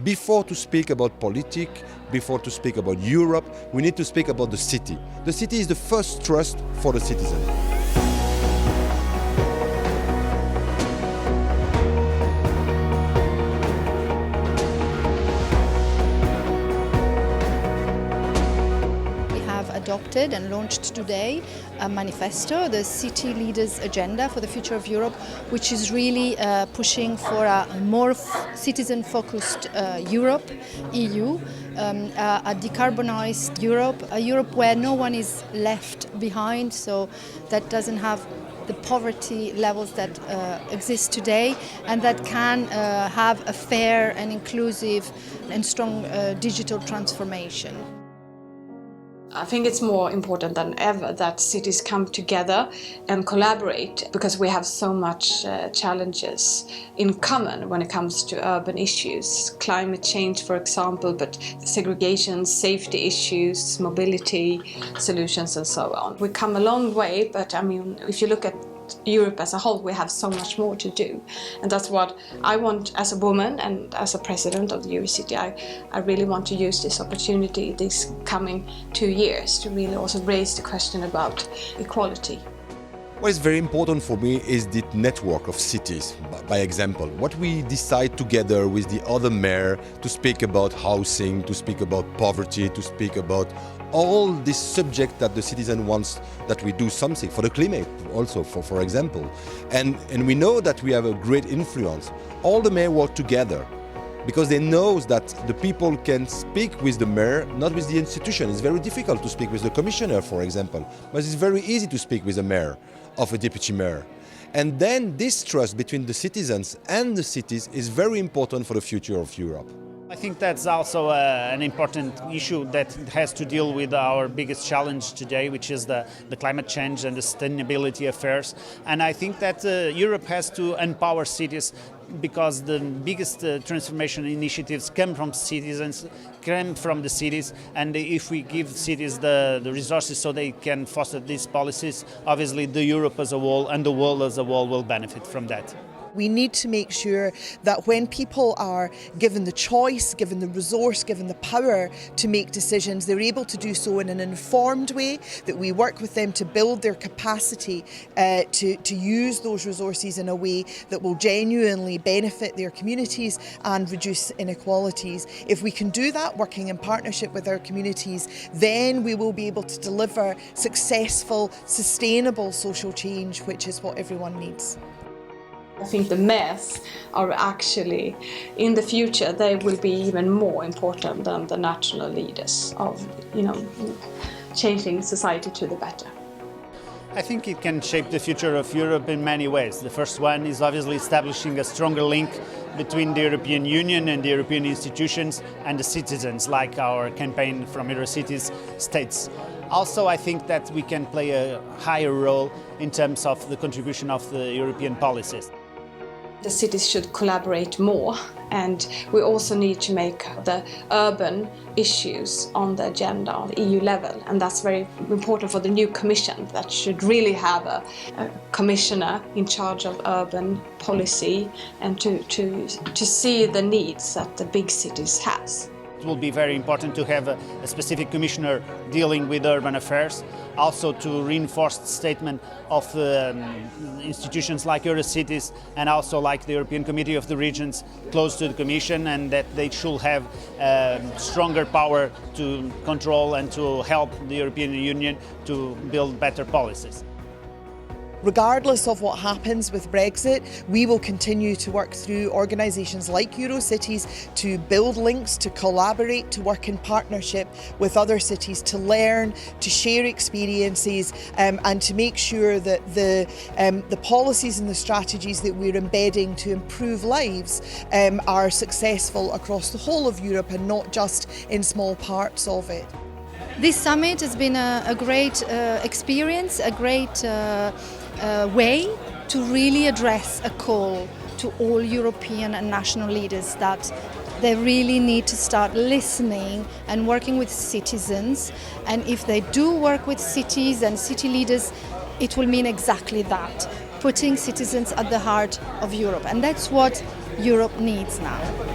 Before to speak about politics, before to speak about Europe, we need to speak about the city. The city is the first trust for the citizen. Adopted and launched today a manifesto, the City Leaders Agenda for the Future of Europe, which is really pushing for a more citizen-focused Europe, EU, a decarbonized Europe, a Europe where no one is left behind, so that doesn't have the poverty levels that exist today, and that can have a fair and inclusive and strong digital transformation. I think it's more important than ever that cities come together and collaborate, because we have so much challenges in common when it comes to urban issues. Climate change, for example, but segregation, safety issues, mobility solutions and so on. We come a long way, but I mean, if you look at Europe as a whole, we have so much more to do, and that's what I want as a woman and as a president of the Eurocity. I really want to use this opportunity these coming 2 years to really also raise the question about equality. What is very important for me is the network of cities, by example. What we decide together with the other mayor to speak about housing, to speak about poverty, to speak about all these subjects that the citizen wants that we do something for the climate also, for example. And we know that we have a great influence. All the mayors work together because they know that the people can speak with the mayor, not with the institution. It's very difficult to speak with the commissioner, for example, but it's very easy to speak with the mayor of a deputy mayor. And then this trust between the citizens and the cities is very important for the future of Europe. I think that's also an important issue that has to deal with our biggest challenge today, which is the climate change and the sustainability affairs. And I think that Europe has to empower cities, because the biggest transformation initiatives come from citizens, come from the cities, and if we give cities the resources so they can foster these policies, obviously the Europe as a whole and the world as a whole will benefit from that. We need to make sure that when people are given the choice, given the resource, given the power to make decisions, they're able to do so in an informed way, that we work with them to build their capacity to use those resources in a way that will genuinely benefit their communities and reduce inequalities. If we can do that, working in partnership with our communities, then we will be able to deliver successful, sustainable social change, which is what everyone needs. I think the mayors are actually, in the future, they will be even more important than the national leaders of, changing society to the better. I think it can shape the future of Europe in many ways. The first one is obviously establishing a stronger link between the European Union and the European institutions and the citizens, like our campaign from Eurocities states. Also, I think that we can play a higher role in terms of the contribution of the European policies. The cities should collaborate more, and we also need to make the urban issues on the agenda on the EU level, and that's very important for the new Commission that should really have a commissioner in charge of urban policy and to see the needs that the big cities has. It will be very important to have a specific commissioner dealing with urban affairs, also to reinforce the statement of institutions like Eurocities and also like the European Committee of the Regions close to the Commission, and that they should have stronger power to control and to help the European Union to build better policies. Regardless of what happens with Brexit, we will continue to work through organisations like Eurocities to build links, to collaborate, to work in partnership with other cities, to learn, to share experiences, and to make sure that the policies and the strategies that we're embedding to improve lives are successful across the whole of Europe and not just in small parts of it. This summit has been a great experience, a great way to really address a call to all European and national leaders that they really need to start listening and working with citizens. And if they do work with cities and city leaders, it will mean exactly that, putting citizens at the heart of Europe. And that's what Europe needs now.